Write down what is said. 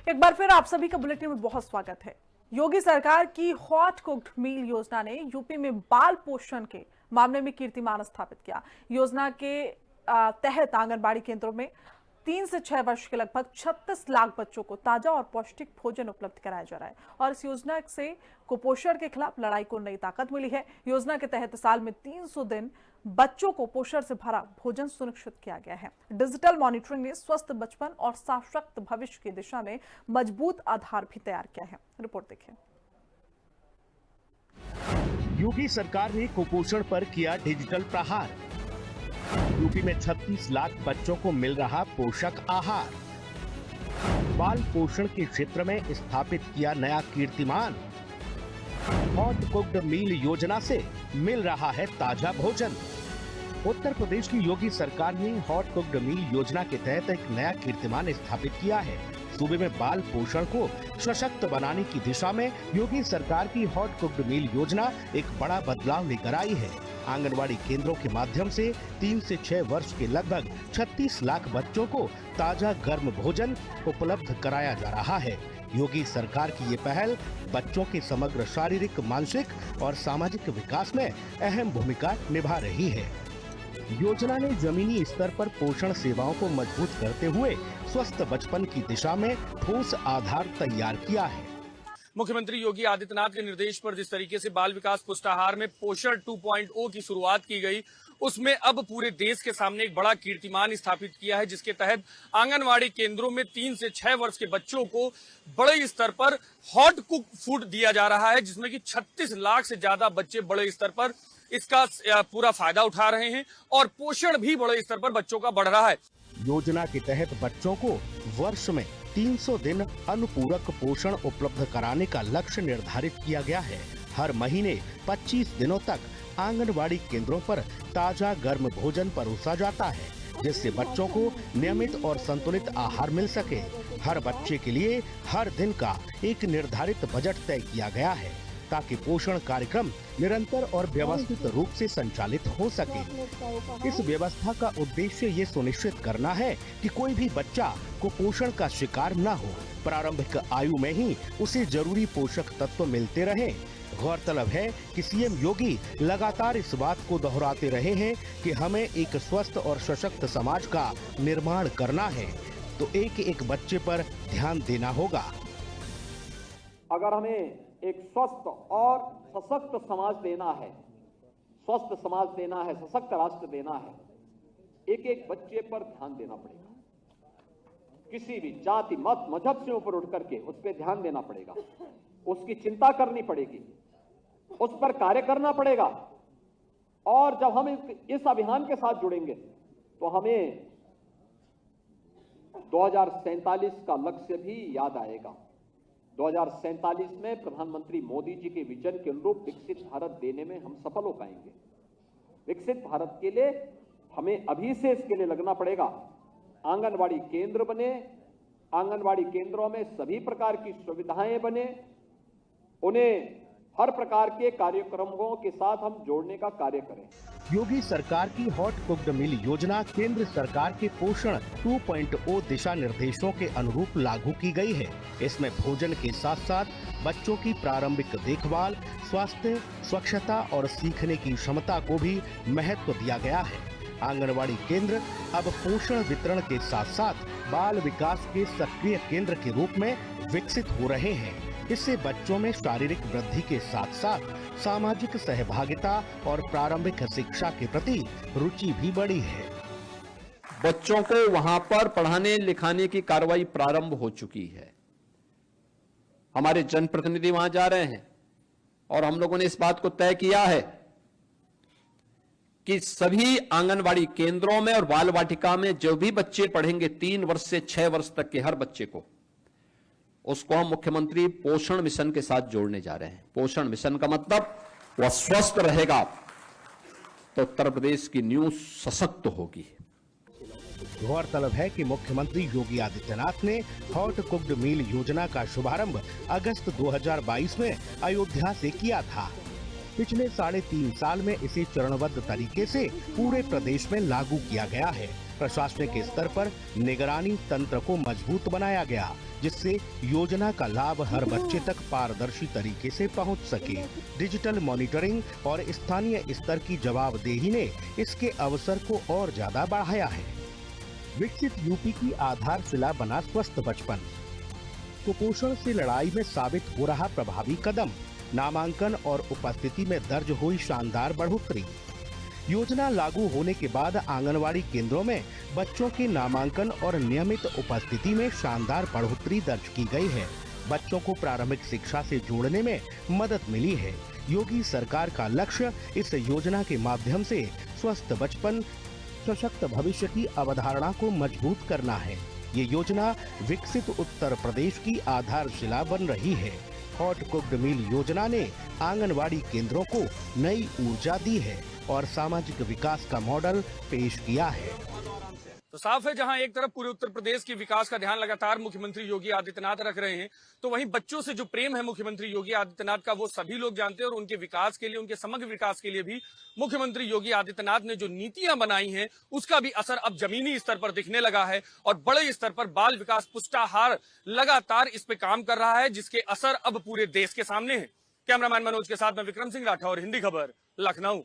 एक बार फिर आप सभी का बुलेटिन में बहुत स्वागत है। योगी सरकार की हॉट कुक्ड मील योजना ने यूपी में बाल पोषण के मामले में कीर्तिमान स्थापित किया। योजना के तहत आंगनबाड़ी केंद्रों में 3 से 6 वर्ष के लगभग 36 लाख बच्चों को ताजा और पौष्टिक भोजन उपलब्ध कराया जा रहा है और इस योजना से कुपोषण के खिलाफ लड़ाई को नई ताकत मिली है। योजना के तहत साल में 300 दिन बच्चों को पोषण से भरा भोजन सुनिश्चित किया गया है। डिजिटल मॉनिटरिंग ने स्वस्थ बचपन और सशक्त भविष्य की दिशा में मजबूत आधार भी तैयार किया है। रिपोर्ट देखें। योगी सरकार ने कुपोषण पर किया डिजिटल प्रहार। यूपी में 36 लाख बच्चों को मिल रहा पोषक आहार। बाल पोषण के क्षेत्र में स्थापित किया नया कीर्तिमान। हॉट कुक्ड मील योजना से मिल रहा है ताजा भोजन। उत्तर प्रदेश की योगी सरकार ने हॉट कुक्ड मील योजना के तहत एक नया कीर्तिमान स्थापित किया है। सूबे में बाल पोषण को सशक्त बनाने की दिशा में योगी सरकार की हॉट कुक्ड मील योजना एक बड़ा बदलाव लेकर आई है। आंगनवाड़ी केंद्रों के माध्यम से 3 से 6 वर्ष के लगभग 36 लाख बच्चों को ताजा गर्म भोजन उपलब्ध कराया जा रहा है। योगी सरकार की ये पहल बच्चों के समग्र शारीरिक, मानसिक और सामाजिक विकास में अहम भूमिका निभा रही है। योजना ने जमीनी स्तर पर पोषण सेवाओं को मजबूत करते हुए स्वस्थ बचपन की दिशा में ठोस आधार तैयार किया है। मुख्यमंत्री योगी आदित्यनाथ के निर्देश पर जिस तरीके से बाल विकास पुष्टाहार में पोषण 2.0 की शुरुआत की गई, उसमें अब पूरे देश के सामने एक बड़ा कीर्तिमान स्थापित किया है, जिसके तहत आंगनवाड़ी केंद्रों में 3 से 6 वर्ष के बच्चों को बड़े स्तर पर हॉट कुक फूड दिया जा रहा है, जिसमें कि 36 लाख से ज्यादा बच्चे बड़े स्तर पर इसका पूरा फायदा उठा रहे हैं और पोषण भी बड़े स्तर पर बच्चों का बढ़ रहा है। योजना के तहत बच्चों को वर्ष में 300 दिन अनुपूरक पोषण उपलब्ध कराने का लक्ष्य निर्धारित किया गया है। हर महीने 25 दिनों तक आंगनवाड़ी केंद्रों पर ताजा गर्म भोजन परोसा जाता है, जिससे बच्चों को नियमित और संतुलित आहार मिल सके। हर बच्चे के लिए हर दिन का एक निर्धारित बजट तय किया गया है, ताकि पोषण कार्यक्रम निरंतर और व्यवस्थित रूप से संचालित हो सके। इस व्यवस्था का उद्देश्य ये सुनिश्चित करना है कि कोई भी बच्चा कुपोषण का शिकार न हो। प्रारंभिक आयु में ही उसे जरूरी पोषक तत्व मिलते रहे। गौरतलब है कि सीएम योगी लगातार इस बात को दोहराते रहे हैं कि हमें एक स्वस्थ और सशक्त समाज का निर्माण करना है, तो एक एक बच्चे पर ध्यान देना होगा। अगर हमें एक स्वस्थ और सशक्त समाज देना है, स्वस्थ समाज देना है, सशक्त राष्ट्र देना है, एक एक बच्चे पर ध्यान देना पड़ेगा। किसी भी जाति, मत, मजहब से ऊपर उठ करके उस पर ध्यान देना पड़ेगा, उसकी चिंता करनी पड़ेगी, उस पर कार्य करना पड़ेगा। और जब हम इस अभियान के साथ जुड़ेंगे तो हमें 2047 का लक्ष्य भी याद आएगा। 2047 में प्रधानमंत्री मोदी जी के विजन के अनुरूप विकसित भारत देने में हम सफल हो पाएंगे। विकसित भारत के लिए हमें अभी से इसके लिए लगना पड़ेगा। आंगनवाड़ी केंद्र बने, आंगनवाड़ी केंद्रों में सभी प्रकार की सुविधाएं बने, उन्हें हर प्रकार के कार्यक्रमों के साथ हम जोड़ने का कार्य करें। योगी सरकार की हॉट कुक्ड मील योजना केंद्र सरकार के पोषण 2.0 दिशा निर्देशों के अनुरूप लागू की गई है। इसमें भोजन के साथ साथ बच्चों की प्रारंभिक देखभाल, स्वास्थ्य, स्वच्छता और सीखने की क्षमता को भी महत्व दिया गया है। आंगनवाड़ी केंद्र अब पोषण वितरण के साथ साथ बाल विकास के सक्रिय केंद्र के रूप में विकसित हो रहे हैं। इससे बच्चों में शारीरिक वृद्धि के साथ साथ सामाजिक सहभागिता और प्रारंभिक शिक्षा के प्रति रुचि भी बढ़ी है। बच्चों को वहां पर पढ़ाने लिखाने की कार्रवाई प्रारंभ हो चुकी है। हमारे जनप्रतिनिधि वहां जा रहे हैं और हम लोगों ने इस बात को तय किया है कि सभी आंगनवाड़ी केंद्रों में और बाल वाटिका में जो भी बच्चे पढ़ेंगे 3 वर्ष से 6 वर्ष तक के हर बच्चे को, उसको हम मुख्यमंत्री पोषण मिशन के साथ जोड़ने जा रहे हैं। पोषण मिशन का मतलब वह स्वस्थ रहेगा तो उत्तर प्रदेश की न्यूज सशक्त होगी। गौरतलब है कि मुख्यमंत्री योगी आदित्यनाथ ने हॉट कुक्ड मील योजना का शुभारंभ अगस्त 2022 में अयोध्या से किया था। पिछले 3.5 साल में इसे चरणबद्ध तरीके से पूरे प्रदेश में लागू किया गया है। प्रशासनिक स्तर पर निगरानी तंत्र को मजबूत बनाया गया, जिससे योजना का लाभ हर बच्चे तक पारदर्शी तरीके से पहुंच सके। डिजिटल मॉनिटरिंग और स्थानीय स्तर की जवाबदेही ने इसके अवसर को और ज्यादा बढ़ाया है। विकसित यूपी की आधारशिला बना स्वस्थ बचपन। कुपोषण से लड़ाई में साबित हो रहा प्रभावी कदम। नामांकन और उपस्थिति में दर्ज हुई शानदार बढ़ोतरी। योजना लागू होने के बाद आंगनवाड़ी केंद्रों में बच्चों के नामांकन और नियमित उपस्थिति में शानदार बढ़ोतरी दर्ज की गई है। बच्चों को प्रारंभिक शिक्षा से जोड़ने में मदद मिली है। योगी सरकार का लक्ष्य इस योजना के माध्यम से स्वस्थ बचपन, सशक्त भविष्य की अवधारणा को मजबूत करना है। ये योजना विकसित उत्तर प्रदेश की आधारशिला बन रही है। हॉट कुक्ड मील योजना ने आंगनवाड़ी केंद्रों को नई ऊर्जा दी है और सामाजिक विकास का मॉडल पेश किया है। तो साफ है, जहां एक तरफ पूरे उत्तर प्रदेश के विकास का ध्यान लगातार मुख्यमंत्री योगी आदित्यनाथ रख रहे हैं, तो वहीं बच्चों से जो प्रेम है मुख्यमंत्री योगी आदित्यनाथ का, वो सभी लोग जानते हैं। और उनके विकास के लिए, उनके समग्र विकास के लिए भी मुख्यमंत्री योगी आदित्यनाथ ने जो नीतियां बनाई हैं, उसका भी असर अब जमीनी स्तर पर दिखने लगा है। और बड़े स्तर पर बाल विकास पुष्टाहार लगातार इस पे काम कर रहा है, जिसके असर अब पूरे देश के सामने है। कैमरामैन मनोज के साथ मैं विक्रम सिंह राठौर, हिंदी खबर, लखनऊ।